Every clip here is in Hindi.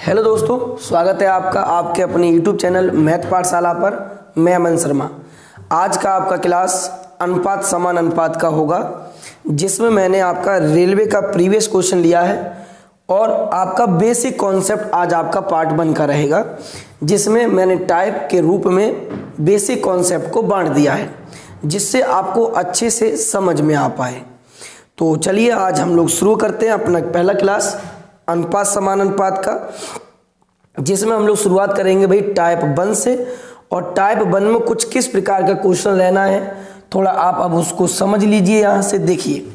हेलो दोस्तों, स्वागत है आपका आपके अपने YouTube चैनल मैथ पाठशाला पर। मैं अमन शर्मा। आज का आपका क्लास अनुपात समान अनुपात का होगा, जिसमें मैंने आपका रेलवे का प्रीवियस क्वेश्चन लिया है और आपका बेसिक कॉन्सेप्ट आज आपका पार्ट 1 का रहेगा, जिसमें मैंने टाइप के रूप में बेसिक कॉन्सेप्ट को बांट दिया है, जिससे आपको अच्छे से समझ में आ पाए। तो चलिए आज हम लोग शुरू करते हैं अपना पहला क्लास अनुपात समान अनुपात का, जिसमें हम लोग शुरुआत करेंगे भाई टाइप 1 से। और टाइप 1 में कुछ किस प्रकार का क्वेश्चन लेना है, थोड़ा आप अब उसको समझ लीजिए। यहाँ से देखिए,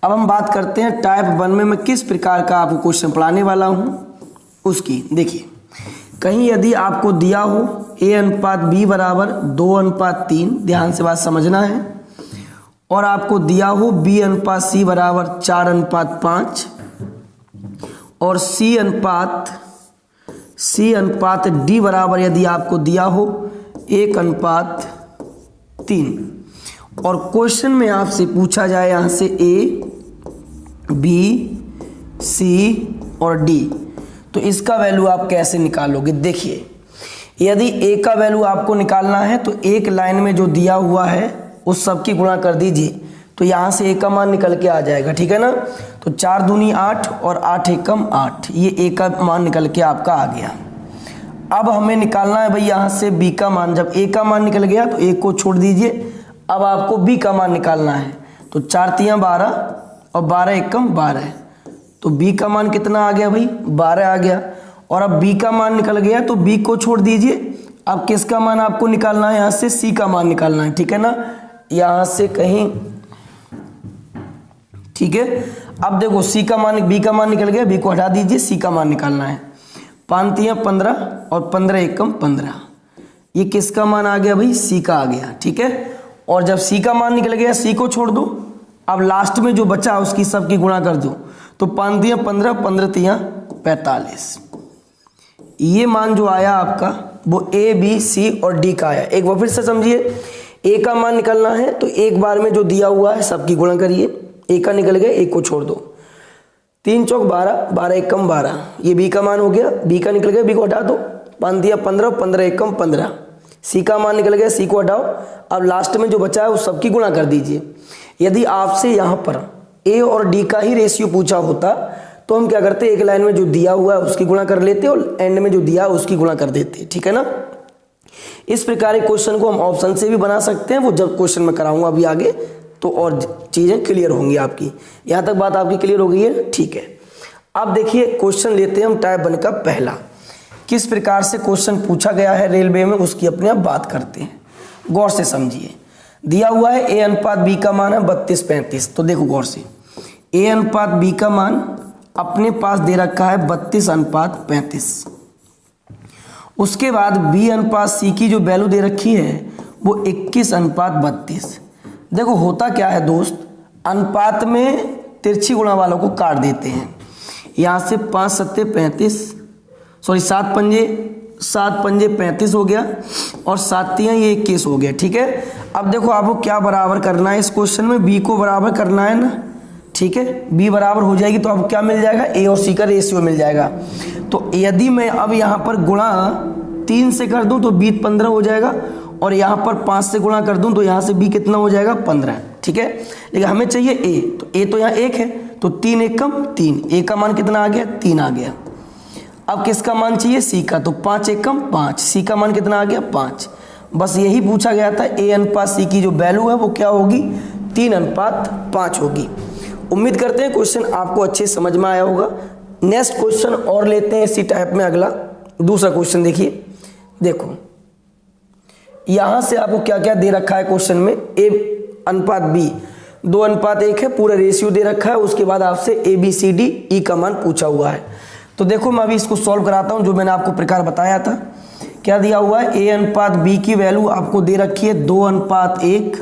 अब हम बात करते हैं टाइप 1 में मैं किस प्रकार का आपको क्वेश्चन पढ़ाने वाला हूँ उसकी। देखिए, कहीं यदि आपको दिया हो A अनुपात B बराबर 2:3, ध्यान से बात समझना है, और आपको दिया हो B अनुपात C बराबर 4:5 और C अनुपात D बराबर यदि आपको दिया हो 1:3, और क्वेश्चन में आपसे पूछा जाए यहाँ से A, B, C और D, तो इसका वैल्यू आप कैसे निकालोगे। देखिए, यदि A का वैल्यू आपको निकालना है तो एक लाइन में जो दिया हुआ है उस सब की गुणा कर दीजिए, तो यहाँ से A का मान निकल के आ जाएगा, ठीक है ना। तो 4 दूनी 8 और 8 एकम 8, ये A का मान निकल के आपका आ गया। अब हमें निकालना है भाई यहाँ से B का मान। जब A का मान निकल गया तो A को छोड़ दीजिए, अब आपको B का मान निकालना है। तो 4 तियाँ 12 और 12 एकम 12, तो B का मान कितना आ गया भाई, 12 आ गया। और अब B का मान निकल गया तो B को छोड़ दीजिए। अब किसका मान आपको निकालना है, यहाँ से C का मान निकालना है, ठीक है ना, यहाँ से कहीं, ठीक है। अब देखो C का मान, B का मान निकल गया, B को हटा दीजिए, C का मान निकालना है। 5 तियाँ 15 और 15 एकम 15, ये किसका मान आ गया भाई, C का आ गया, ठीक है। और जब C का मान निकल गया, C को छोड़ दो, अब लास्ट में जो बचा उसकी सबकी गुणा कर दो, तो 5 तियाँ 15, 15 तियाँ 45, ये मान जो आया आपका वो A, B, C और D का आया। एक बार फिर से समझिए, A का मान निकलना है तो एक बार में जो दिया हुआ है सबकी गुणा करिए, A का निकल गया, A को छोड़ दो, 3 चौक 12, 12 एकम 12, ये B का मान हो गया, B का निकल गया, B को हटा दो, 5 दिया 15, 15 एकम 15, C का मान निकल गया, C को हटाओ, अब लास्ट में जो बचा है उस सबकी गुणा कर दीजिए। यदि आपसे यहाँ पर A और D का ही रेशियो पूछा होता तो हम क्या करते, एक लाइन में जो दिया हुआ है उसकी गुणा कर लेते और एंड में जो दिया है उसकी गुणा कर देते, ठीक है ना। इस प्रकार के क्वेश्चन को हम ऑप्शन से भी बना सकते हैं, वो जब क्वेश्चन में कराऊंगा अभी आगे तो और चीज़ें क्लियर होंगी आपकी। यहाँ तक बात आपकी क्लियर हो गई है, ठीक है। अब देखिए, क्वेश्चन लेते हैं हम टाइप 1 का पहला। किस प्रकार से क्वेश्चन पूछा गया है रेलवे में उसकी अपने आप बात करते हैं, गौर से समझिए। दिया हुआ है A अनुपात B का मान है 32:35, तो देखो गौर से, A अनुपात B का मान अपने पास दे रखा है 32:35। उसके बाद B अनुपात C की जो वैल्यू दे रखी है वो 21:32। देखो होता क्या है दोस्त, अनुपात में तिरछी गुणा वालों को काट देते हैं। यहाँ से 5 सत्ते 35, सॉरी 7 पंजे 35 हो गया, और 7 तियाँ ये 21 हो गया, ठीक है। अब देखो आपको क्या बराबर करना है इस क्वेश्चन में, B को बराबर करना है ना, ठीक है। B बराबर हो जाएगी तो आपको क्या मिल जाएगा, A और C का रेशियो मिल जाएगा। तो यदि मैं अब यहाँ पर गुणा 3 से कर दूं तो B 15 हो जाएगा, और यहाँ पर 5 से गुणा कर दूं तो यहाँ से B कितना हो जाएगा, 15, ठीक है। लेकिन हमें चाहिए A, तो A तो यहाँ 1 है, तो 3 एकम 3, A का मान कितना आ गया, 3 आ गया। अब किसका मान चाहिए, C का, तो 5 एकम 5, C का मान कितना आ गया, 5। बस यही पूछा गया था, A अनुपात C की जो वैल्यू है वो क्या होगी, 3:5 होगी। उम्मीद करते हैं क्वेश्चन आपको अच्छे समझ में आया होगा। नेक्स्ट क्वेश्चन और लेते हैं इसी टाइप में, अगला दूसरा क्वेश्चन देखिए। देखो यहां से आपको क्या क्या दे रखा है क्वेश्चन में, A अनुपात B 2:1 है, पूरा रेशियो दे रखा है। उसके बाद आपसे ABCDE का मान पूछा हुआ है। तो देखो मैं अभी इसको सॉल्व कराता हूं, जो मैंने आपको प्रकार बताया था। क्या दिया हुआ है, A अनुपात B की वैल्यू आपको दे रखी है 2:1।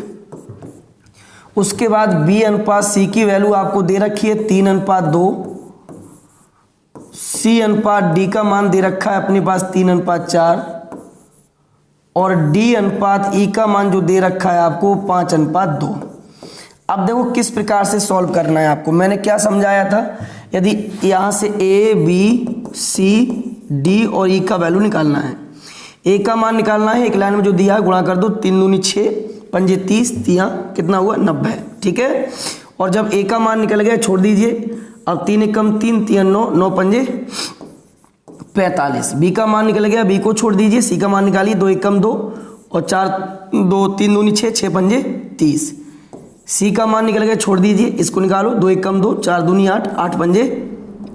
उसके बाद B अनुपात C की वैल्यू आपको दे रखी है 3:2। C अनुपात D का मान दे रखा है अपने पास 3:4, और D अनुपात E का मान जो दे रखा है आपको 5:2। अब देखो किस प्रकार से सॉल्व करना है आपको। मैंने क्या समझाया था, यदि यहाँ से A, B, C डी और ई का वैल्यू निकालना है। ए का मान निकालना है, एक लाइन में जो दिया है गुणा कर दो, 3 दूनी 6, पंजे 30, तियाँ कितना हुआ 90, ठीक है। और जब ए का मान निकल गया छोड़ दीजिए। अब 3 एकम 3, 3 9, 9 पंजे 45। बी का मान निकल गया, बी को छोड़ दीजिए। सी का मान निकालिए, 2 एकम 2 और 4 2 3 दूनी 6, 6 पंजे 30। सी का मान निकल गया, छोड़ दीजिए, इसको निकालो। 2 एकम 2, 4 दूनी 8, 8 पंजे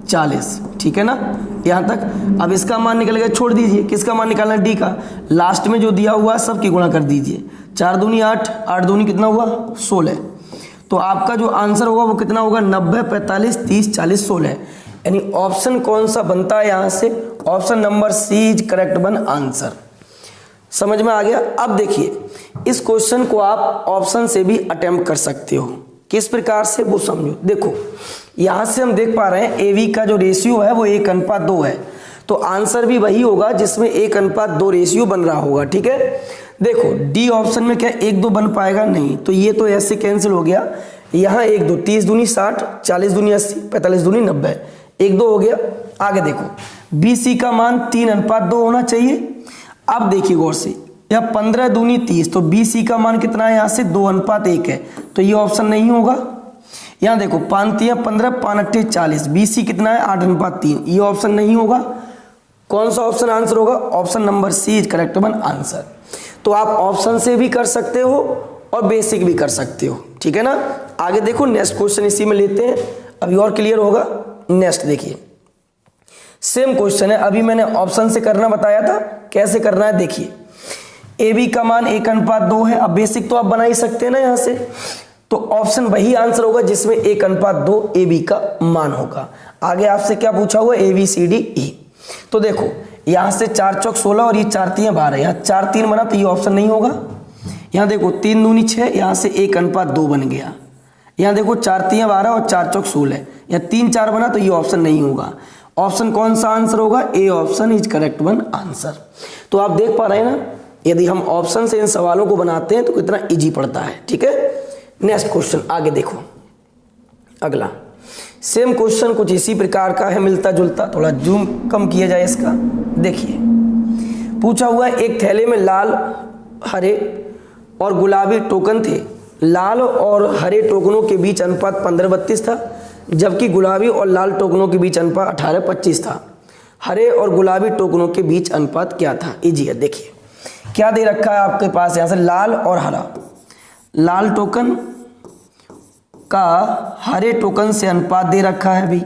40, ठीक है ना, यहाँ तक। अब इसका मान निकल गया, छोड़ दीजिए। किसका मान निकालना है? डी का। लास्ट में जो दिया हुआ है सब की गुणा कर दीजिए। 4 दूनी 8, 8 दूनी कितना हुआ 16। तो आपका जो आंसर होगा वो कितना होगा 90, 45, 30, 40, 16। यानी ऑप्शन कौन सा बनता है यहाँ से? Option number C is correct one answer. समझ में आ गया? अब देखिए इस क्वेश्चन को आप ऑप्शन से भी अटेम्प्ट कर सकते हो। किस प्रकार से वो समझो। देखो यहाँ से हम देख पा रहे हैं एवी का जो रेशियो है वो 1:2 है, तो आंसर भी वही होगा जिसमें 1:2 रेशियो बन रहा होगा, ठीक है। देखो डी ऑप्शन में क्या 1 2 बन पाएगा? नहीं, तो ये तो ऐसे कैंसिल हो गया। यहाँ 1 2, 30 दूनी 60, 40 दूनी 80, 45 दूनी 90, 1 2 हो गया। आगे देखो बी सी का मान 3:2 होना चाहिए। अब देखिए गौर से, यहाँ 15 दूनी 30, तो बी सी का मान कितना है? यहाँ से 2:1 है, तो ये ऑप्शन नहीं होगा। यहाँ देखो 5 3 15, 5 8 40, बी सी कितना है? 8:3, ये ऑप्शन नहीं होगा। कौन सा ऑप्शन आंसर होगा? Option number C is correct one answer. तो आप ऑप्शन से भी कर सकते हो और बेसिक भी कर सकते हो, ठीक है ना। आगे देखो नेक्स्ट क्वेश्चन इसी में लेते हैं, अभी और क्लियर होगा। नेक्स्ट देखिए सेम क्वेश्चन है, अभी मैंने ऑप्शन से करना बताया था, कैसे करना है देखिए। ए बी का मान 1:2 है। अब बेसिक तो आप बना ही सकते हैं ना यहाँ से, तो ऑप्शन वही आंसर होगा जिसमें 1:2 ए बी का मान होगा। आगे आपसे क्या पूछा हुआ? A B C D E. तो देखो यहाँ से 4 चौक 16 और ये 4 3 12, यहाँ 4 3 बना तो ये ऑप्शन नहीं होगा। यहाँ देखो 3 दूनी 6, यहाँ से 1:2 बन गया। यहाँ देखो 4 3 12 और 4 चौक 16, यहाँ 3 4 बना तो ये ऑप्शन नहीं होगा। ऑप्शन कौन सा आंसर होगा? A option is correct one answer. तो आप देख पा रहे हैं ना, यदि हम ऑप्शन से इन सवालों को बनाते हैं तो कितना इजी पड़ता है, ठीक है। नेक्स्ट क्वेश्चन आगे देखो। अगला सेम क्वेश्चन कुछ इसी प्रकार का है, मिलता जुलता, थोड़ा जूम कम किया जाए इसका। देखिए पूछा हुआ है एक थैले में लाल हरे और गुलाबी टोकन थे। लाल और हरे टोकनों के बीच अनुपात 15:32 था, जबकि गुलाबी और लाल टोकनों के बीच अनुपात 18:25 था। हरे और गुलाबी टोकनों के बीच अनुपात क्या था? इजी है। देखिए क्या दे रखा है आपके पास, यहाँ से लाल और हरा। लाल टोकन का हरे टोकन से अनुपात दे रखा है। भाई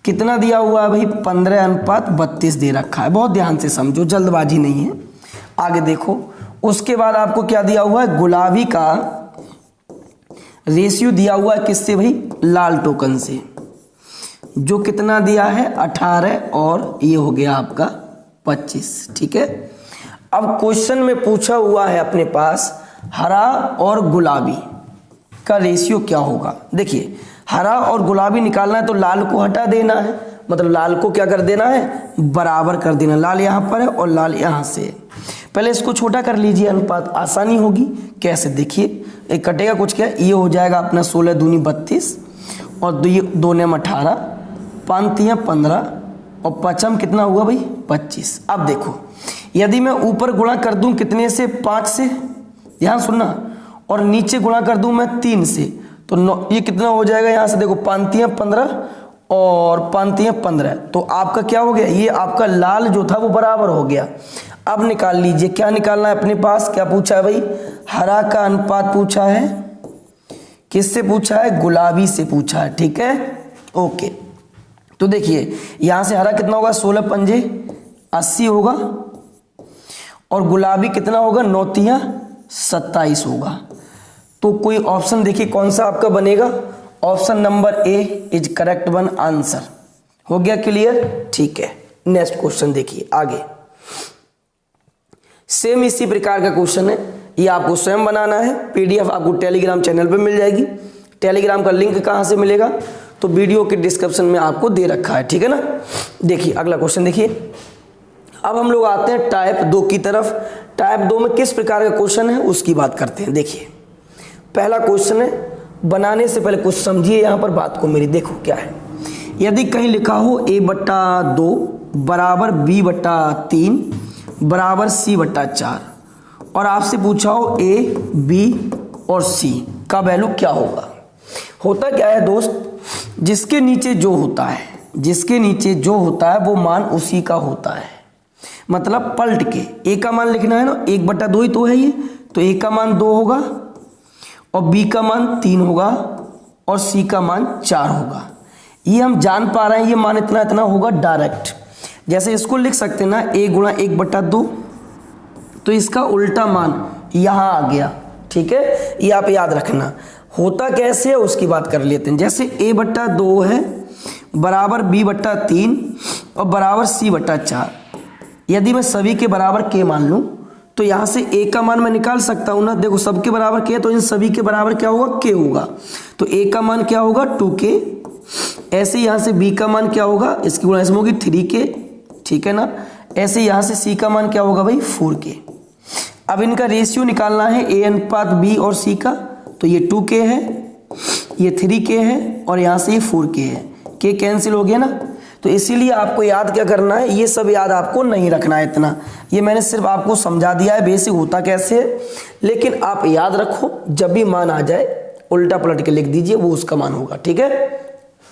कितना दिया हुआ है? भाई 15:32 दे रखा है। बहुत ध्यान से समझो, जल्दबाजी नहीं है। आगे देखो उसके बाद आपको क्या दिया हुआ है? गुलाबी का रेशियो दिया हुआ है किससे? भाई लाल टोकन से, जो कितना दिया है 18 और ये हो गया आपका 25, ठीक है। अब क्वेश्चन में पूछा हुआ है अपने पास हरा और गुलाबी का रेशियो क्या होगा। देखिए हरा और गुलाबी निकालना है तो लाल को हटा देना है, मतलब लाल को क्या कर देना है? बराबर कर देना। लाल यहाँ पर है और लाल यहाँ से। पहले इसको छोटा कर लीजिए, अनुपात आसानी होगी। कैसे? देखिए एक कटेगा कुछ, क्या ये हो जाएगा अपना 16 दूनी 32 और 2 ने 18, 5 3 15 और 5 कितना हुआ भाई 25। अब देखो यदि मैं ऊपर गुणा कर दूं कितने से? 5 से, यहाँ सुनना, और नीचे गुणा कर दूं मैं 3 से, तो ये कितना हो जाएगा? यहाँ से देखो 5 3 15 और 5 3 15, तो आपका क्या हो गया? ये आपका लाल जो था वो बराबर हो गया। अब निकाल लीजिए, क्या निकालना है अपने पास? क्या पूछा है भाई? हरा का अनुपात पूछा है। किससे पूछा है? गुलाबी से पूछा है, ठीक है, ओके। तो देखिए यहां से हरा कितना होगा? 16 पंजे 80 होगा और गुलाबी कितना होगा? 9 3 27 होगा। तो कोई ऑप्शन देखिए कौन सा आपका बनेगा? Option number A is correct one answer. हो गया क्लियर? ठीक है। नेक्स्ट क्वेश्चन देखिए आगे। सेम इसी प्रकार का क्वेश्चन है, ये आपको स्वयं बनाना है। पीडीएफ आपको टेलीग्राम चैनल पे मिल जाएगी। टेलीग्राम का लिंक कहाँ से मिलेगा? तो वीडियो के डिस्क्रिप्शन में आपको दे रखा है, ठीक है ना। देखिए अगला क्वेश्चन देखिए। अब हम लोग आते हैं टाइप 2 की तरफ। टाइप 2 में किस प्रकार का क्वेश्चन है उसकी बात करते हैं। देखिए पहला क्वेश्चन है, बनाने से पहले कुछ समझिए यहाँ पर बात को मेरी। देखो क्या है, यदि कहीं लिखा हो a/2 बराबर b/3 बराबर c/4 और आपसे पूछा हो a, b और c का वैल्यू क्या होगा। होता क्या है दोस्त, जिसके नीचे जो होता है, जिसके नीचे जो होता है वो मान उसी का होता है। मतलब पलट के a का मान लिखना है ना, 1/2 ही तो है ये, तो a का मान 2 होगा और b का मान 3 होगा और c का मान 4 होगा। ये हम जान पा रहे हैं, ये मान इतना इतना होगा डायरेक्ट। जैसे इसको लिख सकते हैं ना a गुणा 1/2, तो इसका उल्टा मान यहाँ आ गया। ठीक है, ये आप याद रखना। होता कैसे है उसकी बात कर लेते हैं। जैसे a/2 है बराबर b/3 और बराबर c/4। यदि मैं सभी के बराबर k मान लूँ तो यहाँ से a का मान मैं निकाल सकता हूँ ना। देखो सबके बराबर k है तो इन सभी के बराबर क्या होगा, k होगा। तो a का मान क्या होगा 2k। ऐसे यहाँ से b का मान क्या होगा, इसकी गुणा इसमें होगी 3k। ठीक है ना। ऐसे यहाँ से c का मान क्या होगा भाई 4k। अब इनका रेशियो निकालना है a अनुपात b और c का। तो ये 2k है, ये 3k है और यहाँ से ये 4k है। k कैंसिल हो गया ना। तो इसीलिए आपको याद क्या करना है, ये सब याद आपको नहीं रखना है इतना। ये मैंने सिर्फ आपको समझा दिया है बेसिक होता कैसे है, लेकिन आप याद रखो जब भी मान आ जाए उल्टा पलट के लिख दीजिए, वो उसका मान होगा। ठीक है,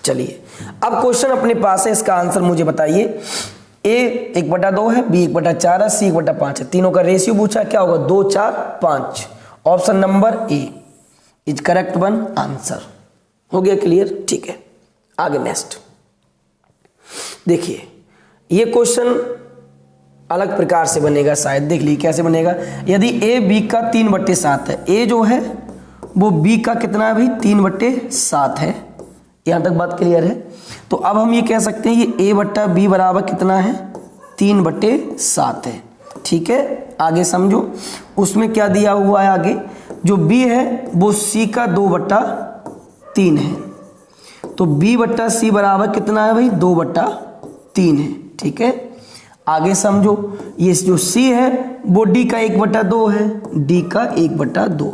चलिए अब क्वेश्चन अपने पास है, इसका आंसर मुझे बताइए। a 1/2 है, b 1/4 है, c 1/5 है। तीनों का रेशियो पूछा, क्या होगा 2 4 5। Option number A is correct one answer. हो गया क्लियर। ठीक है, आगे नेक्स्ट देखिए। ये क्वेश्चन अलग प्रकार से बनेगा शायद, देख लीजिए कैसे बनेगा। यदि a b का 3/7 है, a जो है वो b का कितना है भाई 3/7 है। यहाँ तक बात क्लियर है। तो अब हम ये कह सकते हैं ये a/b बराबर कितना है 3/7 है। ठीक है, आगे समझो उसमें क्या दिया हुआ है। आगे जो b है वो c का 2/3 है, तो b/c बराबर कितना है भाई 2/3 है। ठीक है, आगे समझो ये जो c है वो d का 1/2 है, d का 1/2,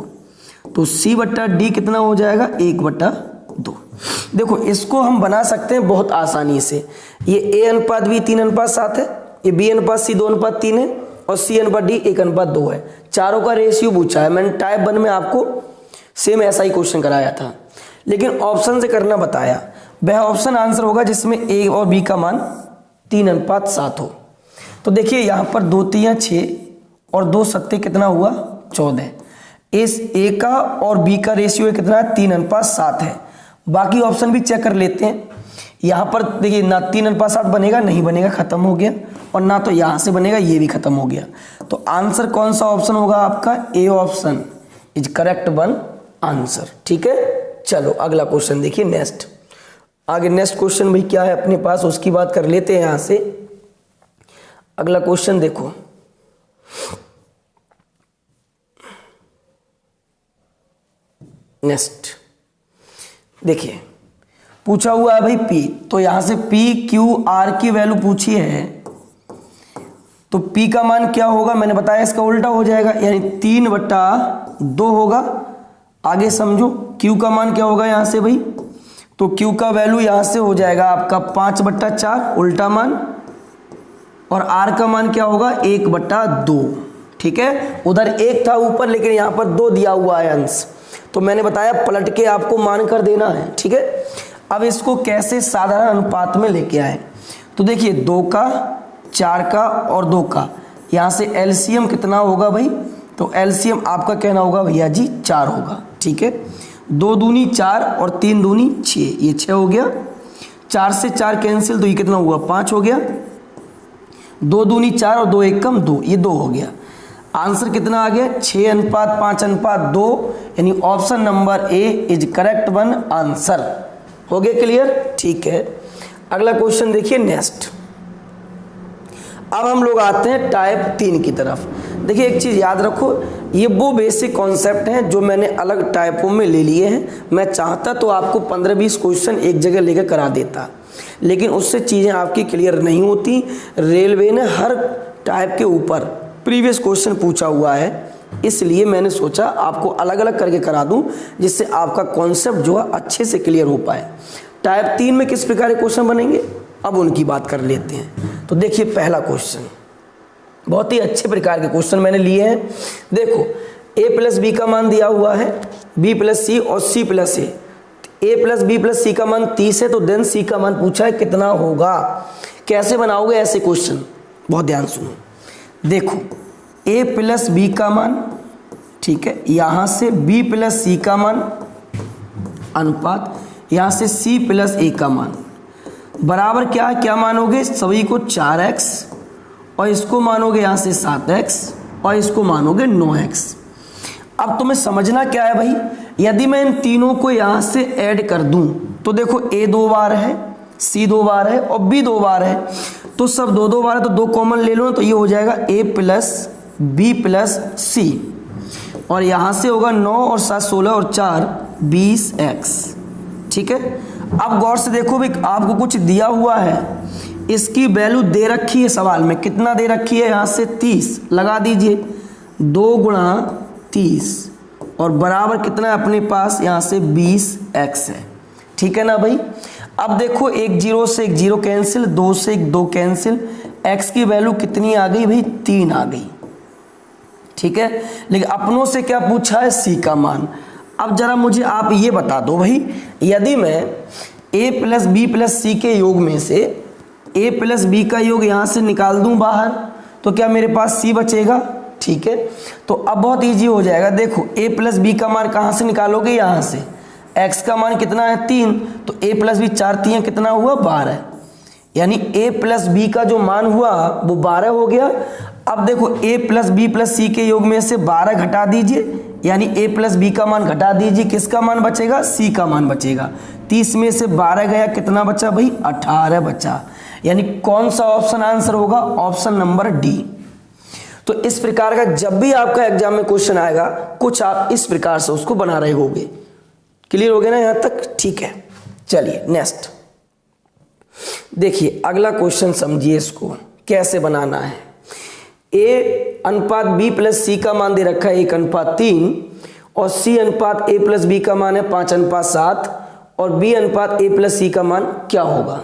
तो c/d कितना हो जाएगा 1/2। देखो इसको हम बना सकते हैं बहुत आसानी से। ये a अनुपात b 3:7 है, ये b अनुपात c 2:3 है और c अनुपात d 1:2 है। चारों का रेशियो पूछा है। मैंने टाइप 1 में आपको सेम ऐसा ही क्वेश्चन कराया था, लेकिन ऑप्शन से करना बताया। वह ऑप्शन आंसर होगा जिसमें a और b का मान 3:7 हो। तो देखिए यहाँ पर 2 3 6 और 2 7 कितना हुआ 14। इस a का और b का रेशियो कितना है 3:7 है। बाकी ऑप्शन भी चेक कर लेते हैं। यहाँ पर देखिए ना 3:7 बनेगा, नहीं बनेगा, खत्म हो गया, और ना तो यहाँ से बनेगा, ये भी खत्म हो गया। तो आंसर कौन सा ऑप्शन होगा आपका, ए option is correct one answer. ठीक है, चलो अगला क्वेश्चन देखिए नेक्स्ट। आगे नेक्स्ट क्वेश्चन भाई क्या है अपने पास उसकी बात कर लेते हैं। यहाँ से अगला क्वेश्चन देखो, नेक्स्ट देखिए पूछा हुआ है भाई P। तो यहां से P Q R की वैल्यू पूछी है, तो P का मान क्या होगा मैंने बताया इसका उल्टा हो जाएगा, यानी 3/2 होगा। आगे समझो Q का मान क्या होगा यहां से भाई, तो Q का वैल्यू यहां से हो जाएगा आपका 5/4 उल्टा मान, और R का मान क्या होगा 1/2। ठीक है, उधर 1 था ऊपर लेकिन यहां पर 2 दिया हुआ है अंश, तो मैंने बताया पलट के आपको मान कर देना है। ठीक है, अब इसको कैसे साधारण अनुपात में लेके आए, तो देखिए 2 का 4 का और 2 का, यहाँ से एलसीएम कितना होगा भाई, तो एलसीएम आपका कहना होगा भैया जी 4 होगा। ठीक है, 2 दूनी 4 और 3 दूनी 6, ये 6 हो गया। 4 से 4 कैंसिल, तो ये कितना हुआ 5 हो गया। 2 दूनी 4 और 2 1 कम 2, ये 2 हो गया। आंसर कितना आ गया 6:5:2, यानी option number A is correct one answer. हो गया क्लियर। ठीक है, अगला क्वेश्चन देखिए नेक्स्ट। अब हम लोग आते हैं टाइप 3 की तरफ। देखिए एक चीज़ याद रखो, ये वो बेसिक कॉन्सेप्ट हैं जो मैंने अलग टाइपों में ले लिए हैं। मैं चाहता तो आपको 15-20 क्वेश्चन एक जगह लेकर करा देता, लेकिन उससे चीज़ें आपकी क्लियर नहीं होती। रेलवे ने हर टाइप के ऊपर प्रीवियस क्वेश्चन पूछा हुआ है, इसलिए मैंने सोचा आपको अलग अलग करके करा दूं, जिससे आपका कॉन्सेप्ट जो है अच्छे से क्लियर हो पाए। टाइप 3 में किस प्रकार के क्वेश्चन बनेंगे अब उनकी बात कर लेते हैं। तो देखिए पहला क्वेश्चन, बहुत ही अच्छे प्रकार के क्वेश्चन मैंने लिए हैं। देखो a प्लस बी का मान दिया हुआ है, b प्लस सी और c plus a. a plus b plus c का मान 30 है, तो देन c का मान पूछा है कितना होगा। कैसे बनाओगे ऐसे क्वेश्चन, बहुत ध्यान सुनो। देखो a प्लस बी का मान, ठीक है, यहाँ से b प्लस सी का मान अनुपात, यहाँ से c प्लस ए का मान बराबर क्या है, क्या मानोगे, सभी को 4x और इसको मानोगे यहाँ से 7x और इसको मानोगे 9x। अब तुम्हें समझना क्या है भाई, यदि मैं इन तीनों को यहाँ से ऐड कर दूं तो देखो a 2 बार है, c 2 बार है और b 2 बार है, तो सब 2 बार है, तो 2 कॉमन ले लो, तो ये हो जाएगा a plus b plus c, और यहाँ से होगा 9 और 7 16 और 4 20x। ठीक है, अब गौर से देखो भाई, आपको कुछ दिया हुआ है, इसकी वैल्यू दे रखी है सवाल में, कितना दे रखी है, यहाँ से 30 लगा दीजिए, 2 गुणा 30 और बराबर कितना है अपने पास, यहाँ से 20x है। ठीक है ना भाई। अब देखो 1 0 से 1 0 कैंसिल, 2 से 1 2 कैंसिल, x की वैल्यू कितनी आ गई भाई, 3 आ गई। ठीक है, लेकिन अपनों से क्या पूछा है, c का मान। अब जरा मुझे आप ये बता दो भाई, यदि मैं a प्लस बी प्लस सी के योग में से a प्लस बी का योग यहाँ से निकाल दूं बाहर, तो क्या मेरे पास c बचेगा। ठीक है, तो अब बहुत इजी हो जाएगा। देखो a प्लस बी का मान कहाँ से निकालोगे, यहाँ से। x का मान कितना है, 3, तो a प्लस बी 4 3 कितना हुआ, 12, यानी a प्लस बी का जो मान हुआ वो 12 हो गया। अब देखो a प्लस बी प्लस सी के योग में से 12 घटा दीजिए, यानी a प्लस बी का मान घटा दीजिए, किसका मान बचेगा, c का मान बचेगा। 30 में से 12 गया, कितना बचा भाई, 18 बचा। यानी कौन सा ऑप्शन आंसर होगा, ऑप्शन नंबर डी। तो इस प्रकार का जब भी आपका एग्जाम में क्वेश्चन आएगा, कुछ आप इस प्रकार से उसको बना रहे होगे। क्लियर हो गया ना यहां तक। ठीक है, चलिए नेक्स्ट देखिए, अगला क्वेश्चन समझिए, इसको कैसे बनाना है। a अनुपात b प्लस सी का मान दे रखा है 1:3 और c अनुपात a प्लस बी का मान है 5:7 और b अनुपात a प्लस सी का मान क्या होगा।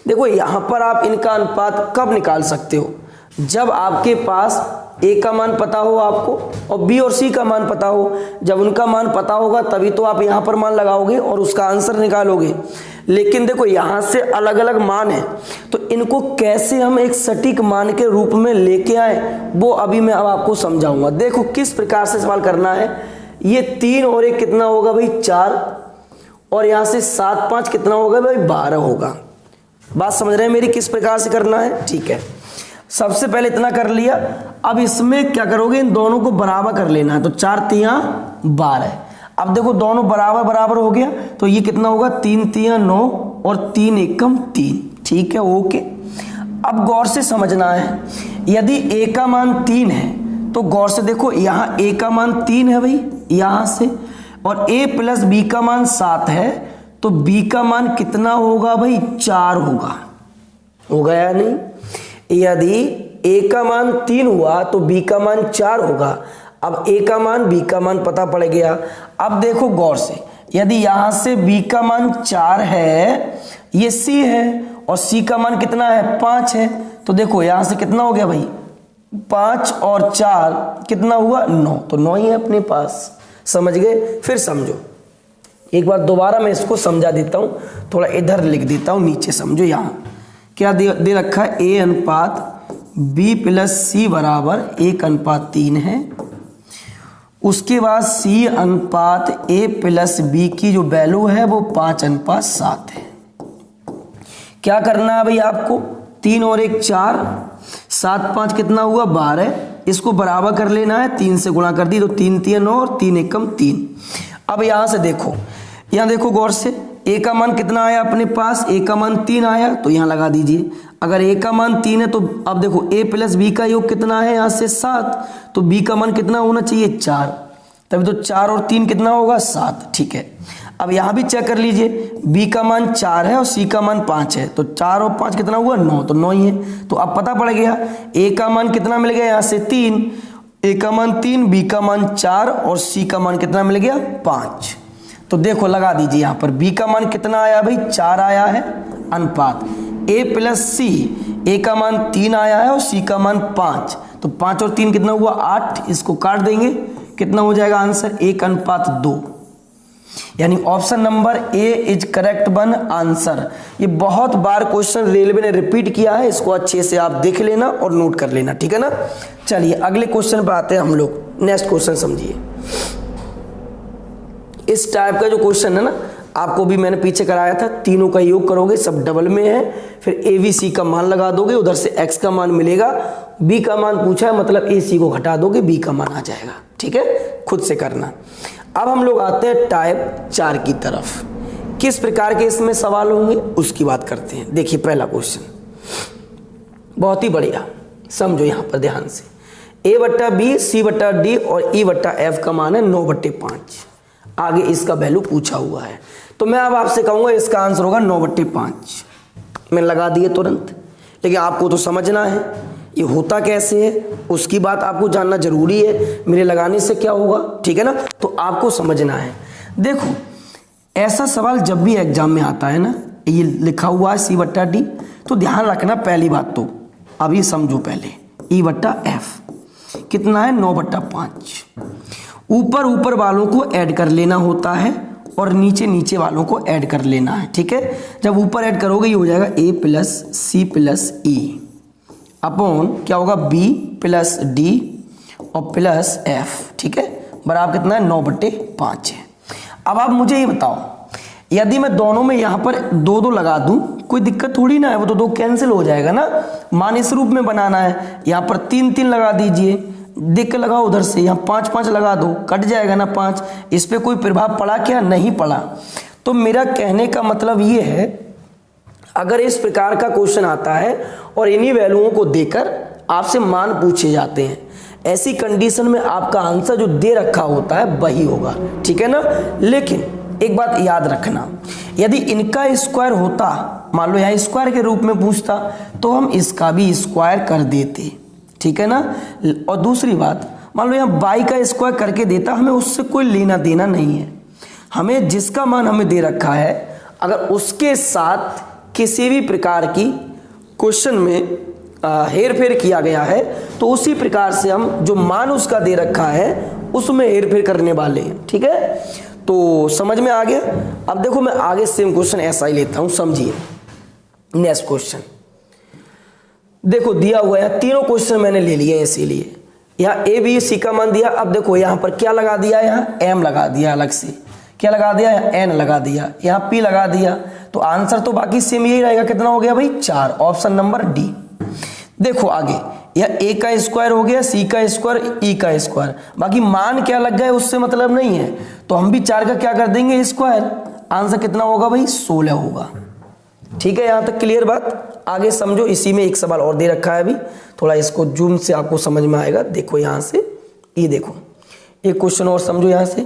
देखो यहां पर आप इनका अनुपात कब निकाल सकते हो, जब आपके पास a का मान पता हो आपको और b और c का मान पता हो। जब उनका मान पता होगा तभी तो आप यहां पर मान लगाओगे और उसका आंसर निकालोगे। लेकिन देखो यहां से अलग अलग मान है, तो इनको कैसे हम एक सटीक मान के रूप में लेके आए, वो अभी मैं अब आपको समझाऊंगा। देखो किस प्रकार से सवाल करना है। ये 3 और 1 कितना होगा भाई, 4, और यहां से 7 5 कितना होगा भाई, 12 होगा। बात समझ रहे हैं मेरी, किस प्रकार से करना है। ठीक है, सबसे पहले इतना कर लिया। अब इसमें क्या करोगे, इन दोनों को बराबर कर लेना है, तो 4 3 12। अब देखो दोनों बराबर बराबर हो गया, तो ये कितना होगा, 3 3 9 और 3 1 3। ठीक है, ओके। अब गौर से समझना है, यदि a का मान 3 है तो गौर से देखो, यहाँ a का मान 3 है भाई यहाँ से, और a प्लस बी का मान 7 है, तो b का मान कितना होगा भाई, 4 होगा या नहीं। यदि a का मान 3 हुआ तो b का मान 4 होगा। अब a का मान b का मान पता पड़ गया। अब देखो गौर से, यदि यहां से b का मान 4 है, ये c है, और c का मान कितना है, 5 है, तो देखो यहां से कितना हो गया भाई, 5 और 4 कितना हुआ, 9, तो 9 ही है अपने पास। समझ गए। फिर समझो एक बार दोबारा मैं इसको समझा देता हूं, थोड़ा इधर लिख देता हूं नीचे, समझो। यहां क्या दे रखा है, a अनुपात b प्लस सी बराबर 1:3 है। उसके बाद c अनुपात a प्लस बी की जो वैल्यू है वो 5:7 है। क्या करना है भाई आपको, 3 और 1 4, 7 5 कितना हुआ, 12। इसको बराबर कर लेना है, 3 से गुणा कर दी, तो 3 3 9 और 3 1 3। अब यहां से देखो, यहां देखो गौर से, a का मान कितना आया अपने पास, a का मान 3 आया, तो यहां लगा दीजिए। अगर a का मान 3 है तो अब देखो a प्लस बी का योग कितना है, यहां से 7, तो b का मान कितना होना चाहिए, 4, तभी तो 4 और 3 कितना होगा, 7। ठीक है, अब यहां भी चेक कर लीजिए, b का मान 4 है और c का मान 5 है, तो 4 और 5 कितना हुआ, 9, तो 9 ही है। तो अब पता पड़ गया a का मान कितना मिल गया, यहां से 3, a का मान 3, b का मान 4 और c का मान कितना मिल गया, 5। तो देखो लगा दीजिए, यहां पर b का मान कितना आया भाई, 4 आया है। अनुपात a प्लस सी, a का मान 3 आया है और c का मान 5, तो 5 और 3 कितना हुआ 8, इसको काट देंगे, कितना हो जाएगा आंसर 1:2। यानी option number A is correct one answer. ये बहुत बार क्वेश्चन रेलवे ने रिपीट किया है, इसको अच्छे से आप देख लेना और नोट कर लेना, ठीक है ना। चलिए अगले क्वेश्चन पर आते हैं हम लोग। नेक्स्ट क्वेश्चन समझिए। इस टाइप का जो क्वेश्चन है ना, आपको भी मैंने पीछे कराया था, तीनों का योग करोगे, सब डबल में है, फिर ए बी सी का मान लगा दोगे, उधर से एक्स का मान मिलेगा, बी का मान पूछा है मतलब ए सी को घटा दोगे, बी का मान आ जाएगा, ठीक है, खुद से करना। अब हम लोग आते हैं टाइप 4 की तरफ। किस प्रकार के इसमें सवाल होंगे उसकी बात करते हैं। देखिए पहला क्वेश्चन बहुत ही बढ़िया, समझो यहां पर ध्यान से। a/b c/d और e/f का मान है 9/5। आगे इसका वैल्यू पूछा हुआ है, तो मैं अब आपसे कहूंगा इसका आंसर होगा 9/5। मैंने लगा दिए तुरंत, लेकिन आपको तो समझना है ये होता कैसे है, उसकी बात आपको जानना जरूरी है। मेरे लगाने से क्या होगा, ठीक है ना, तो आपको समझना है। देखो ऐसा सवाल जब भी एग्जाम में आता है ना, ये लिखा हुआ है c/d, तो ध्यान रखना पहली बात तो अभी समझो पहले, e/f कितना है 9/5। ऊपर वालों को ऐड कर लेना होता है और नीचे वालों को ऐड कर लेना है, ठीक है। जब ऊपर ऐड करोगे ये हो जाएगा a plus C plus E upon क्या होगा b प्लस डी और प्लस f, ठीक है, बराबर कितना है 9/5 है। अब आप मुझे ये बताओ, यदि मैं दोनों में यहाँ पर 2 लगा दूं, कोई दिक्कत थोड़ी ना है, वो तो 2 कैंसिल हो जाएगा ना। मान इस रूप में बनाना है, यहाँ पर 3 लगा दीजिए, देख के लगाओ, उधर से यहाँ 5 लगा दो, कट जाएगा ना 5। इस पे कोई प्रभाव पड़ा क्या, नहीं पड़ा। तो मेरा कहने का मतलब ये है, अगर इस प्रकार का क्वेश्चन आता है और इन्हीं वैल्यूओं को देकर आपसे मान पूछे जाते हैं, ऐसी कंडीशन में आपका आंसर जो दे रखा होता है वही होगा, ठीक है ना। लेकिन एक बात याद रखना, यदि इनका स्क्वायर होता, मान लो यहाँ स्क्वायर के रूप में पूछता, तो हम इसका भी स्क्वायर कर देते, ठीक है ना। और दूसरी बात, मान लो यहाँ बाई का स्क्वायर करके देता, हमें उससे कोई लेना देना नहीं है। हमें जिसका मान हमें दे रखा है, अगर उसके साथ किसी भी प्रकार की क्वेश्चन में हेर फेर किया गया है, तो उसी प्रकार से हम जो मान उसका दे रखा है उसमें हेर फेर करने वाले हैं, ठीक है। तो समझ में आ गया। अब देखो मैं आगे सेम क्वेश्चन ऐसा ही लेता हूं, समझिए। नेक्स्ट क्वेश्चन देखो दिया हुआ है, तीनों क्वेश्चन मैंने ले लिए, इसीलिए यहाँ ए बी सी का मान दिया। अब देखो यहाँ पर क्या लगा दिया, यहाँ एम लगा दिया, अलग से क्या लगा दिया, एन लगा दिया, यहाँ पी लगा दिया, तो आंसर तो बाकी सेम यही रहेगा। कितना हो गया भाई 4, ऑप्शन नंबर डी। देखो आगे यह ए का स्क्वायर हो गया, सी का स्क्वायर, ई का स्क्वायर, बाकी मान क्या लग गया उससे मतलब नहीं है, तो हम भी 4 का क्या कर देंगे स्क्वायर। आंसर कितना होगा भाई 16 होगा, ठीक है। यहां तक क्लियर बात, आगे समझो। इसी में एक सवाल और दे रखा है, अभी थोड़ा इसको जूम से आपको समझ में आएगा। देखो यहां से, ये देखो एक क्वेश्चन और समझो यहां से।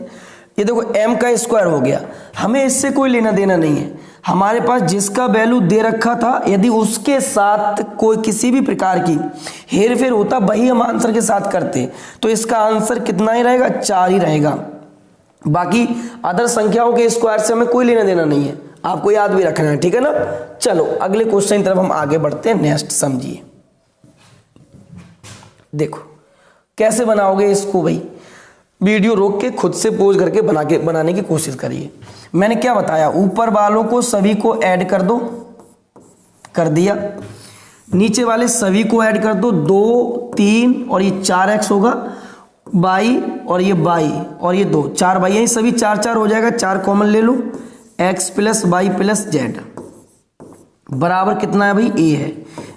ये देखो m का स्क्वायर हो गया, हमें इससे कोई लेना देना नहीं है। हमारे पास जिसका वैल्यू दे रखा था, यदि उसके साथ कोई किसी भी प्रकार की हेर फेर होता, वही हम आंसर के साथ करते, तो इसका आंसर कितना ही रहेगा 4 ही रहेगा। बाकी अदर संख्याओं के स्क्वायर से हमें कोई लेना देना नहीं है, आपको याद भी रखना है, ठीक है ना। चलो अगले क्वेश्चन की तरफ हम आगे बढ़ते हैं। नेक्स्ट समझिए। देखो कैसे बनाओगे इसको भाई, वीडियो रोक के खुद से पोज करके बनाने की कोशिश करिए। मैंने क्या बताया, ऊपर वालों को सभी को ऐड कर दो, कर दिया। नीचे वाले सभी को ऐड कर दो, 2 3 और ये 4x होगा, बाई और ये बाई और ये 2, 4 बाई, यही सभी 4 हो जाएगा। 4 कॉमन ले लो, x plus Y plus Z बराबर कितना है भाई a है।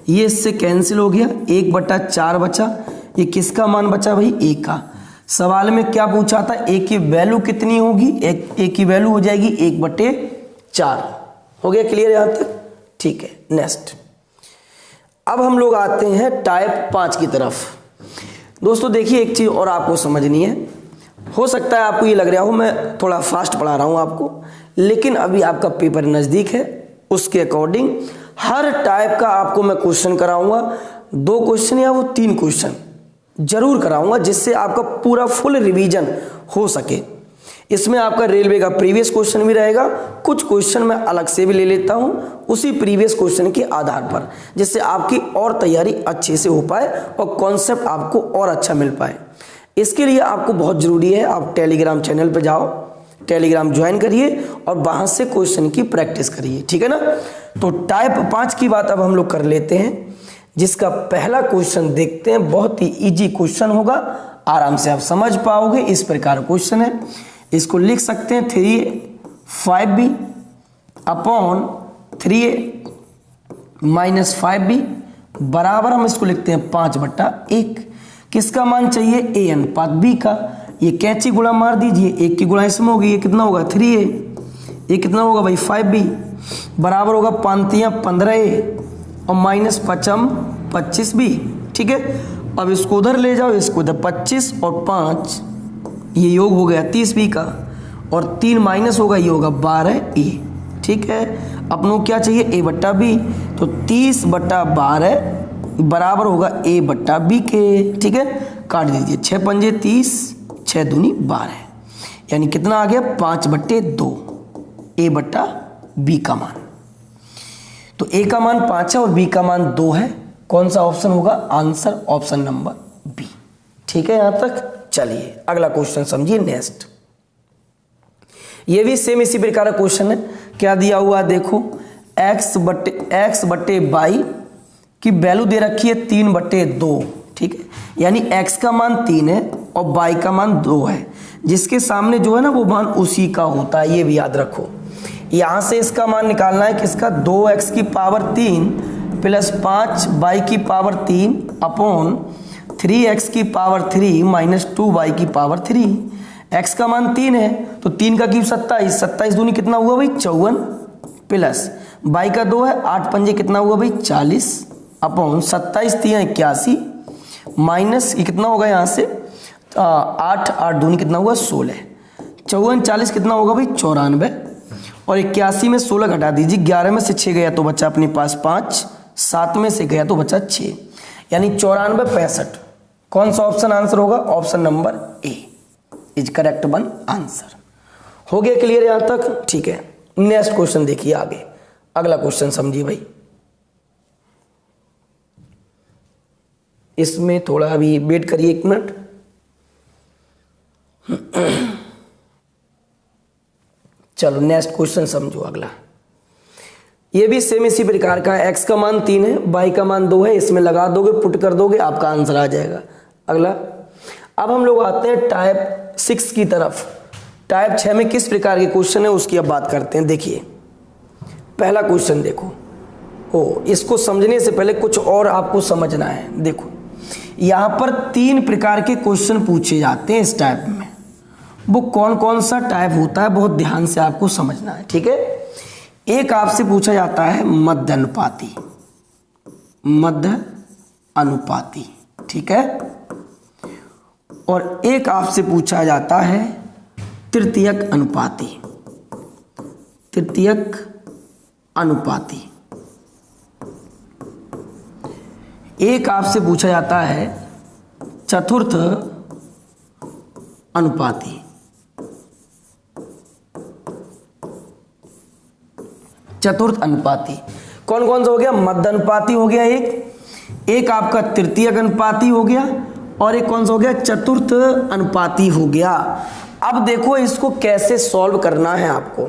ये इससे कैंसिल हो गया, 1/4 बचा। ये किसका मान बचा भाई a का। सवाल में क्या पूछा था, a की वैल्यू कितनी होगी, a की वैल्यू हो जाएगी 1/4। हो गया क्लियर यहां तक, ठीक है। नेक्स्ट अब हम लोग आते हैं टाइप 5 की तरफ। दोस्तों देखिए एक चीज और आपको समझनी है, हो सकता है आपको ये लग रहा हो मैं थोड़ा फास्ट पढ़ा रहा हूं आपको, लेकिन अभी आपका पेपर नजदीक है, उसके अकॉर्डिंग हर टाइप का आपको मैं क्वेश्चन कराऊंगा। 2 क्वेश्चन या वो 3 क्वेश्चन जरूर कराऊंगा, जिससे आपका पूरा फुल रिवीजन हो सके। इसमें आपका रेलवे का प्रीवियस क्वेश्चन भी रहेगा, कुछ क्वेश्चन मैं अलग से भी ले लेता हूं उसी प्रीवियस क्वेश्चन के आधार पर, जिससे आपकी और तैयारी अच्छे से हो पाए और कॉन्सेप्ट आपको और अच्छा मिल पाए। इसके लिए आपको बहुत ज़रूरी है आप टेलीग्राम चैनल पर जाओ, टेलीग्राम ज्वाइन करिए और वहाँ से क्वेश्चन की प्रैक्टिस करिए, ठीक है ना। तो टाइप 5 की बात अब हम लोग कर लेते हैं, जिसका पहला क्वेश्चन देखते हैं। बहुत ही इजी क्वेश्चन होगा, आराम से आप समझ पाओगे। इस प्रकार क्वेश्चन है, इसको लिख सकते हैं 3a-5b upon 3a minus 5b बराबर हम इसको लिखते हैं 5/1। किसका मान चाहिए? a अनुपात b का। ये कैंची गुणा मार दीजिए, एक की गुणा इसमें होगी, ये कितना होगा 3a, ये कितना होगा भाई 5b बराबर होगा 5×15a और माइनस 5×25b, ठीक है। अब इसको उधर ले जाओ, इसको उधर 25 और 5 ये योग हो गया 30b का, और 3 माइनस होगा ये होगा 12a, ठीक है। अपनों क्या चाहिए? a/b, तो 30/12 बराबर होगा a/b के, ठीक है। काट दीजिए, 6×5 30, 6 दूनी 12, यानी कितना आ गया 5/2 a/b का मान। तो a का मान 5 है और b का मान 2 है। कौन सा ऑप्शन होगा? आंसर ऑप्शन नंबर बी, ठीक है। यहां तक चलिए अगला क्वेश्चन समझिए। नेक्स्ट ये भी सेम इसी प्रकार का क्वेश्चन है। क्या दिया हुआ है देखो, x/y की वैल्यू दे रखी है 3/2, ठीक है। यानी x का मान 3 है और y का मान 2 है, जिसके सामने जो है ना वो मान उसी का होता है, ये भी याद रखो। यहां से इसका मान निकालना है किसका? 2x की पावर 3 प्लस 5y की पावर 3 अपॉन 3x की पावर 3 माइनस 2y की पावर 3। x का मान 3 है तो 3 का क्यूब 27, 27 दूनी कितना हुआ भाई 54, प्लस y का 2 है 8×5 कितना हुआ भाई 40 अपॉन 27×3 81 माइनस ये कितना होगा यहाँ से 8 दूनी कितना हुआ 16, 54 40 कितना होगा भाई 94, और 81 में 16 घटा दीजिए, 11 में से 6 गया तो बचा अपने पास 5, 7 में से गया तो बचा 6, यानी 94 65। कौन सा ऑप्शन आंसर होगा? Option number A is correct one answer. हो गया क्लियर यहां तक? ठीक है। नेक्स्ट क्वेश्चन देखिए आगे, अगला क्वेश्चन समझिए भाई। इसमें थोड़ा अभी वेट करिए 1 मिनट। चलो नेक्स्ट क्वेश्चन समझो अगला। ये भी सेम इसी प्रकार का है। x का मान 3 है, y का मान 2 है, इसमें लगा दोगे, पुट कर दोगे, आपका आंसर आ जाएगा। अगला अब हम लोग आते हैं टाइप 6 की तरफ। टाइप 6 में किस प्रकार के क्वेश्चन है उसकी अब बात करते हैं। देखिए पहला क्वेश्चन देखो, इसको समझने से पहले कुछ और आपको समझना है। देखो यहाँ पर 3 प्रकार के क्वेश्चन पूछे जाते हैं इस टाइप में। वो कौन कौन सा टाइप होता है बहुत ध्यान से आपको समझना है, ठीक है। एक आपसे पूछा जाता है मध्य अनुपाती, मध्य अनुपाती, ठीक है। और एक आपसे पूछा जाता है तृतीयक अनुपाती, तृतीयक अनुपाती। एक आपसे पूछा जाता है चतुर्थ अनुपाती, चतुर्थ अनुपाती। कौन कौन सा हो गया? मध्य अनुपाती हो गया एक आपका तृतीयक अनुपाती हो गया, और एक कौन सा हो गया? चतुर्थ अनुपाती हो गया। अब देखो इसको कैसे सॉल्व करना है आपको।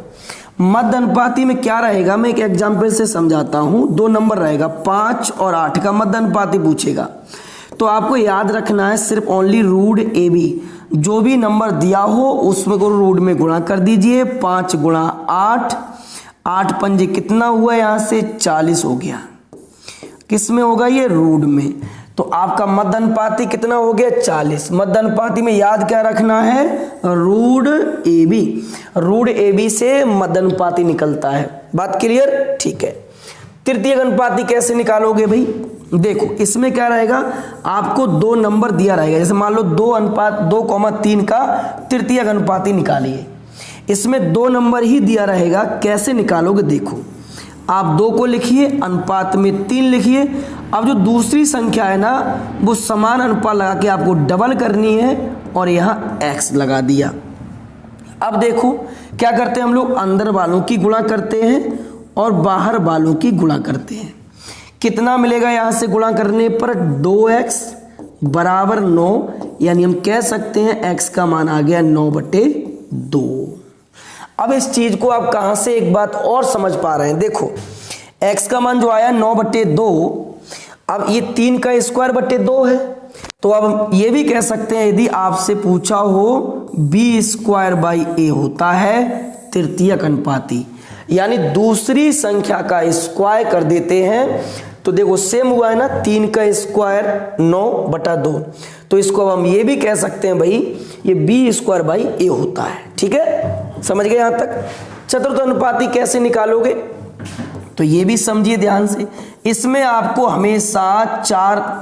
मध्य अनुपाती में क्या रहेगा, मैं एक एग्जांपल से समझाता हूं। 2 नंबर रहेगा, 5 और 8 का मध्य अनुपाती पूछेगा, तो आपको याद रखना है सिर्फ ओनली रूट ए बी, जो भी नंबर दिया हो उसमें को रूट में गुणा कर दीजिए। 5 × 8, 8×5 कितना हुआ यहाँ से 40 हो गया। किस में होगा ये? रूट में। तो आपका मध्य अनुपाती कितना हो गया? 40। मध्य अनुपाती में याद क्या रखना है? Root A B. Root A B से मध्य अनुपाती निकलता है। बात क्लियर? ठीक है। तृतीयक अनुपाती कैसे निकालोगे भाई? देखो इसमें क्या रहेगा, आपको 2 नंबर दिया रहेगा। जैसे मान लो 2,3 का तृतीयक अनुपाती निकालिए। इसमें 2 नंबर ही दिया रहेगा, कैसे निकालोगे? देखो आप 2 को लिखिए, अनुपात में 3 लिखिए। अब जो दूसरी संख्या है ना वो समान अनुपात लगा के आपको डबल करनी है और यहाँ x लगा दिया। अब देखो क्या करते हैं हम लोग, अंदर वालों की गुणा करते हैं और बाहर वालों की गुणा करते हैं। कितना मिलेगा यहां से गुणा करने पर, 2x बराबर 9, यानी हम कह सकते हैं x का मान आ गया 9/2। अब इस चीज को आप कहां से एक बात और समझ पा रहे हैं, देखो x का मान जो आया 9/2, अब ये 3 का स्क्वायर बटे 2 है, तो अब हम ये भी कह सकते हैं यदि आपसे पूछा हो b² होता है तृतीयक अनुपाती, यानी दूसरी संख्या का स्क्वायर कर देते हैं। तो देखो सेम हुआ है ना, 3 का स्क्वायर 9/2, तो इसको अब हम ये भी कह सकते हैं भाई ये b² होता है। ठीक है, समझ गए यहां तक। चतुर्थ अनुपाती कैसे निकालोगे, तो ये भी समझिए ध्यान से। इसमें आपको हमेशा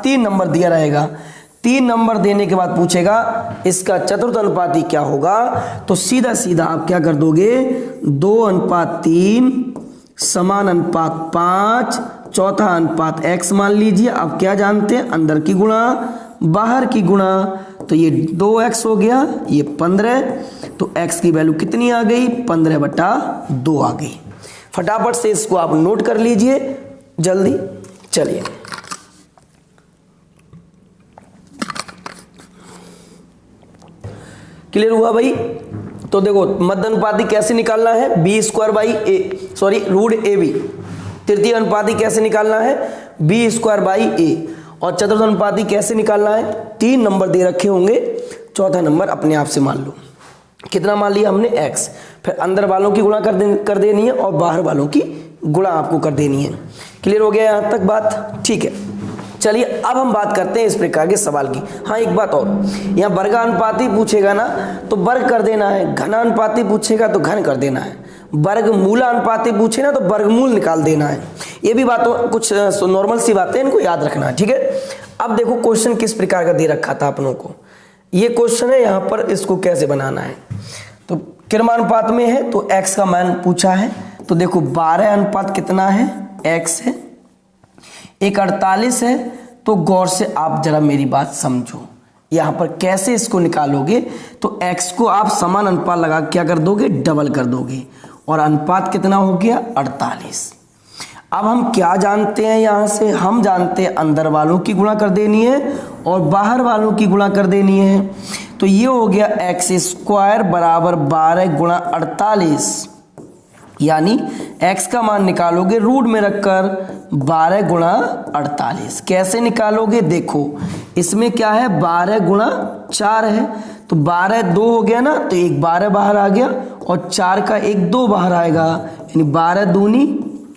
3 नंबर दिया रहेगा, 3 नंबर देने के बाद पूछेगा इसका चतुर्थ अनुपाती क्या होगा, तो सीधा सीधा आप क्या कर दोगे, 2:3 समान अनुपात 5, चौथा अनुपात x मान लीजिए। अब क्या जानते हैं, अंदर की गुणा बाहर की गुणा, तो ये 2x हो गया, ये 15, तो x की वैल्यू कितनी आ गई, 15/2 आ गई। फटाफट से इसको आप नोट कर लीजिए जल्दी। चलिए क्लियर हुआ भाई। तो देखो मध्य अनुपाती कैसे निकालना है, रूट AB। तृतीय अनुपाती कैसे निकालना है, b²a। और चतुर्थ अनुपाती कैसे निकालना है, 3 नंबर दे रखे होंगे, चौथा नंबर अपने आप से मान लो। कितना मान लिया हमने, x, फिर अंदर वालों की गुणा कर देनी है और बाहर वालों की गुणा आपको कर देनी है। क्लियर हो गया यहां तक बात, ठीक है। चलिए अब हम बात करते हैं इस प्रकार के सवाल की। हाँ एक बात और, यहाँ वर्गानुपाती पूछेगा ना तो वर्ग कर देना है, घनानुपाती पूछेगा तो घन कर देना है, वर्गमूलानुपाती पूछे ना तो वर्गमूल निकाल देना है। ये भी बातों कुछ नॉर्मल सी बातें, इनको याद रखना है। ठीक है, अब देखो क्वेश्चन किस प्रकार का दे रखा था अपनों को, ये क्वेश्चन है यहाँ पर, इसको कैसे बनाना है। तो क्रमानुपात में है तो x का मान पूछा है, तो देखो 12 अनुपात कितना है, x है, एक 48 है। तो गौर से आप जरा मेरी बात समझो, यहां पर कैसे इसको निकालोगे, तो x को आप समान अनुपात लगा क्या कर दोगे, डबल कर दोगे, और अनुपात कितना हो गया 48। अब हम क्या जानते हैं, यहां से हम जानते हैं अंदर वालों की गुणा कर देनी है और बाहर वालों की गुणा कर देनी है। तो ये हो गया x² बराबर 12 गुणा 48, यानी x का मान निकालोगे रूट में रखकर 12 गुणा 48। कैसे निकालोगे, देखो इसमें क्या है, 12 गुणा 4 है, तो 12 2 हो गया ना, तो एक 12 बाहर आ गया और 4 का एक 2 बाहर आएगा, यानी 12 दूनी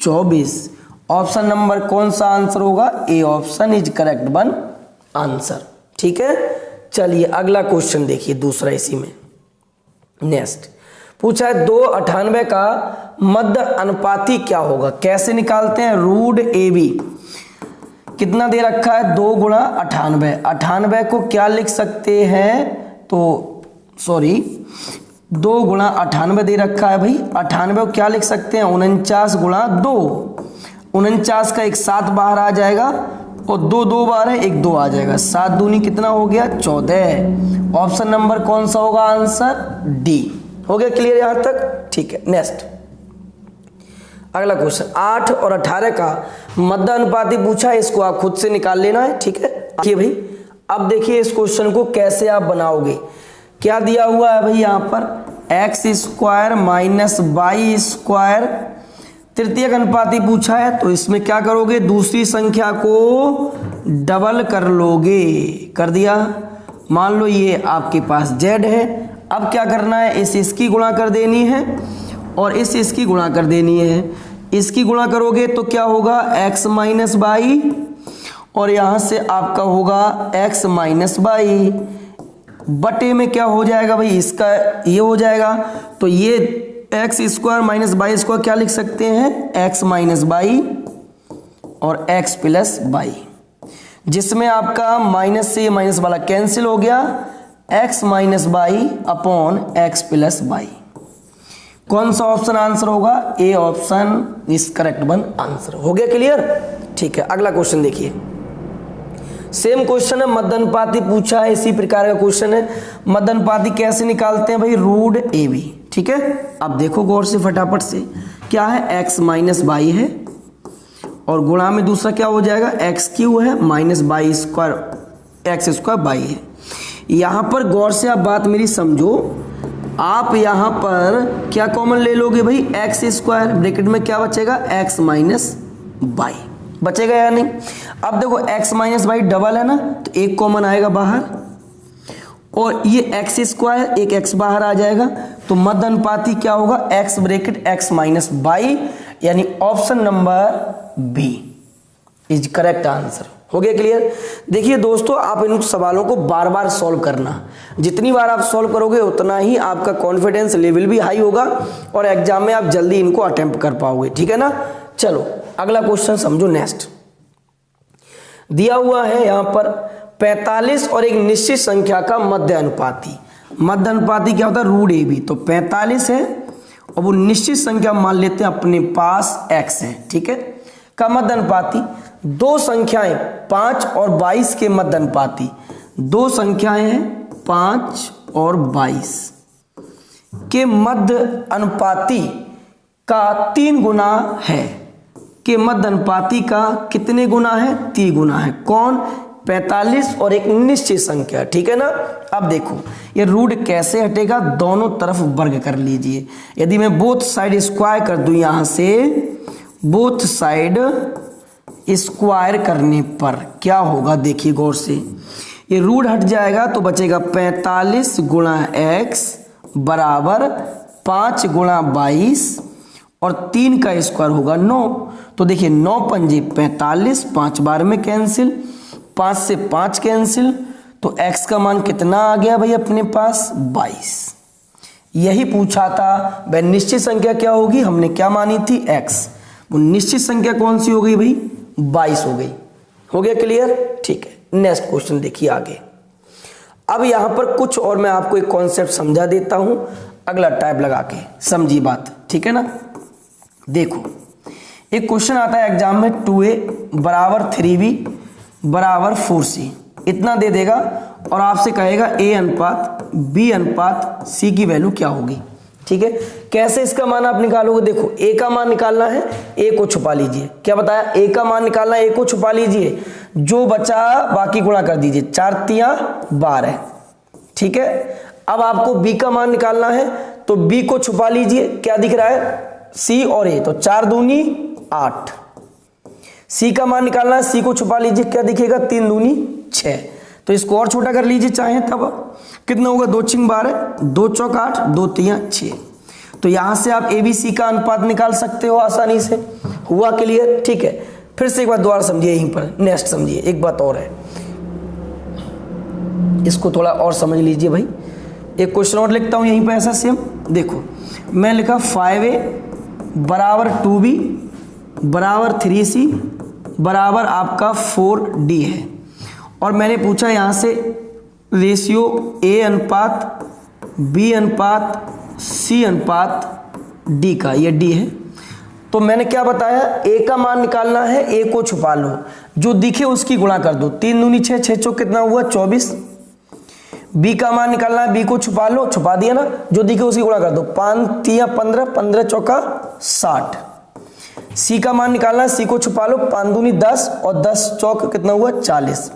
24। ऑप्शन नंबर कौन सा आंसर होगा, A option is correct one answer. ठीक है, चलिए अगला क्वेश्चन देखिए, दूसरा इसी में। नेक्स्ट पूछा है 2/98 का मध्य अनुपाती क्या होगा, कैसे निकालते हैं, रूट AB। कितना दे रखा है, 2 गुणा 98। 98 को क्या लिख सकते हैं, तो 2 गुणा 98 दे रखा है भाई, 98 को क्या लिख सकते हैं, 49 गुणा 2। 49 का एक 7 बाहर आ जाएगा और 2 2 बार है, एक 2 आ जाएगा, 7 दूनी कितना हो गया 14। ऑप्शन नंबर कौन सा होगा आंसर, डी। हो गया क्लियर यहां तक, ठीक है। नेक्स्ट अगला क्वेश्चन 8 और 18 का मध्य अनुपाती पूछा है, इसको आप खुद से निकाल लेना है। ठीक है, देखिए भाई, अब देखिए इस क्वेश्चन को कैसे आप बनाओगे। क्या दिया हुआ है भाई, यहां पर x² माइनस y², तृतीयक अनुपाती पूछा है, तो इसमें क्या करोगे, दूसरी संख्या को डबल कर लोगे, कर दिया। मान लो ये आपके पास z है, अब क्या करना है, इसकी गुणा कर देनी है और इसकी गुणा कर देनी है। इसकी गुणा करोगे तो क्या होगा, x माइनस वाई, और यहां से आपका होगा x माइनस वाई, बटे में क्या हो जाएगा भाई, इसका ये हो जाएगा, तो ये x² माइनस y² क्या लिख सकते हैं, x माइनस वाई और x प्लस वाई, जिसमें आपका माइनस से माइनस वाला कैंसिल हो गया, x minus Y upon x plus Y. कौन सा ऑप्शन आंसर होगा, A option is correct one answer. हो गया क्लियर, ठीक है। अगला क्वेश्चन देखिए सेम क्वेश्चन है, मद्दनपाती पूछा है, इसी प्रकार का क्वेश्चन है। मद्दनपाती कैसे निकालते हैं भाई, रूट ए बी, ठीक है। अब देखो गौर से फटाफट से, क्या है x माइनस बाई है और गुणा में दूसरा क्या हो जाएगा, एक्स क्यू है minus by square x square by है। यहाँ पर गौर से आप बात मेरी समझो, आप यहाँ पर क्या कॉमन ले लोगे भाई, एक्स स्क्वायर, ब्रैकेट में क्या बचेगा, एक्स माइनस बाई बचेगा या नहीं। अब देखो x माइनस बाई डबल है ना, तो एक कॉमन आएगा बाहर और ये एक्स स्क्वायर, एक x बाहर आ जाएगा, तो मध्य अनुपाती क्या होगा, x bracket x minus y, यानी option number B is correct answer. हो गया क्लियर। देखिए दोस्तों, आप इन सवालों को बार बार सॉल्व करना, जितनी बार आप सॉल्व करोगे उतना ही आपका कॉन्फिडेंस लेवल भी हाई होगा और एग्जाम में आप जल्दी इनको अटेम्प्ट कर पाओगे, ठीक है ना। चलो अगला क्वेश्चन समझो। नेक्स्ट दिया हुआ है यहां पर 45 और एक निश्चित संख्या का मध्य अनुपाती। मध्य अनुपाती क्या होता है, रूट ए बी। तो 45 है और वो निश्चित संख्या मान लेते हैं अपने पास x है, ठीक है, का मध्य अनुपाती। दो संख्याएं 5 और 22 के मध्य अनुपाती, दो संख्याएं हैं 5 और 22 के मध्य अनुपाती का 3 गुना है, के मध्य अनुपाती का कितने गुना है, 3 गुना है। कौन, 45 और एक निश्चित संख्या, ठीक है ना। अब देखो ये रूट कैसे हटेगा, दोनों तरफ वर्ग कर लीजिए। यदि मैं बोथ साइड स्क्वायर कर दूं, यहां से बोथ साइड स्क्वायर करने पर क्या होगा, देखिए गौर से, ये रूट हट जाएगा तो बचेगा 45 गुणा x बराबर 5 गुणा 22 और 3 का स्क्वायर होगा 9। तो देखिए 9 पंजे 45, 5 बार में कैंसिल, 5 से 5 कैंसिल, तो x का मान कितना आ गया भाई अपने पास, 22। यही पूछा था वह निश्चित संख्या क्या होगी, हमने क्या मानी थी, x। वो निश्चित संख्या कौन सी हो गई भाई, 22 हो गई। हो गया क्लियर, ठीक है। नेक्स्ट क्वेश्चन देखिए आगे। अब यहां पर कुछ और मैं आपको एक कॉन्सेप्ट समझा देता हूं, अगला टाइप लगा के समझी बात, ठीक है ना। देखो एक क्वेश्चन आता है एग्जाम में, 2a बराबर 3b बराबर 4c, इतना दे देगा और आपसे कहेगा a अनुपात b अनुपात c की वैल्यू क्या होगी, ठीक है। कैसे इसका मान आप निकालोगे, देखो a का मान निकालना है, a को छुपा लीजिए। क्या बताया, a का मान निकालना है, a को छुपा लीजिए, जो बचा बाकी गुणा कर दीजिए, 4 तिया 12, ठीक है। अब आपको b का मान निकालना है तो b को छुपा लीजिए, क्या दिख रहा है, c और a, तो 4 दूनी 8। c का मान निकालना है, c को छुपा लीजिए, क्या दिखेगा, 3 दूनी 6। तो इसको और छोटा कर लीजिए चाहे तब, कितना होगा, 2 छिंग 12, 2 चौक 8, 2 तिया 6। तो यहां से आप ABC का अनुपात निकाल सकते हो आसानी से। हुआ क्लियर, ठीक है। फिर से एक बार दोबारा समझिए, यहीं पर नेक्स्ट समझिए। एक बात और है, इसको थोड़ा और समझ लीजिए भाई। एक क्वेश्चन और लिखता हूं यहीं पर ऐसा सेम, देखो मैं लिखा 5a बराबर 2b बराबर 3c बराबर आपका 4d है, और मैंने पूछा यहां से रेशियो a अनुपात b अनुपात c अनुपात d का, ये d है। तो मैंने क्या बताया, a का मान निकालना है, a को छुपा लो, जो दिखे उसकी गुणा कर दो, 3 दूनी 6, 6 चौक कितना हुआ 24। b का मान निकालना है, b को छुपा लो, छुपा दिया ना, जो दिखे उसकी गुणा कर दो, 5 तिया 15, 15 चौका 60। c का मान निकालना है, c को छुपा लो, 5 दूनी 10 और 10 चौक कितना हुआ 40।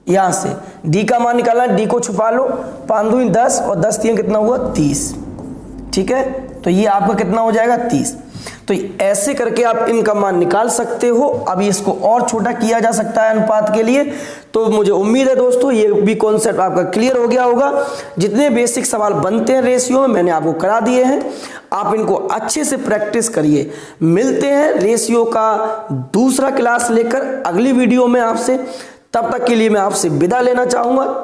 यहां से d का मान निकालना है, d को छुपा लो, 5 दूनी 10 और 10 तिया कितना हुआ 30, ठीक है। तो ये आपका कितना हो जाएगा 30। तो ऐसे करके आप इनका मान निकाल सकते हो। अभी इसको और छोटा किया जा सकता है अनुपात के लिए। तो मुझे उम्मीद है दोस्तों ये भी कॉन्सेप्ट आपका क्लियर हो गया होगा। जितने बेसिक सवाल बनते हैं रेशियो में मैंने आपको करा दिए हैं, आप इनको अच्छे से प्रैक्टिस करिए। मिलते हैं रेशियो का दूसरा क्लास लेकर अगली वीडियो में आपसे। तब तक के लिए मैं आपसे विदा लेना चाहूंगा।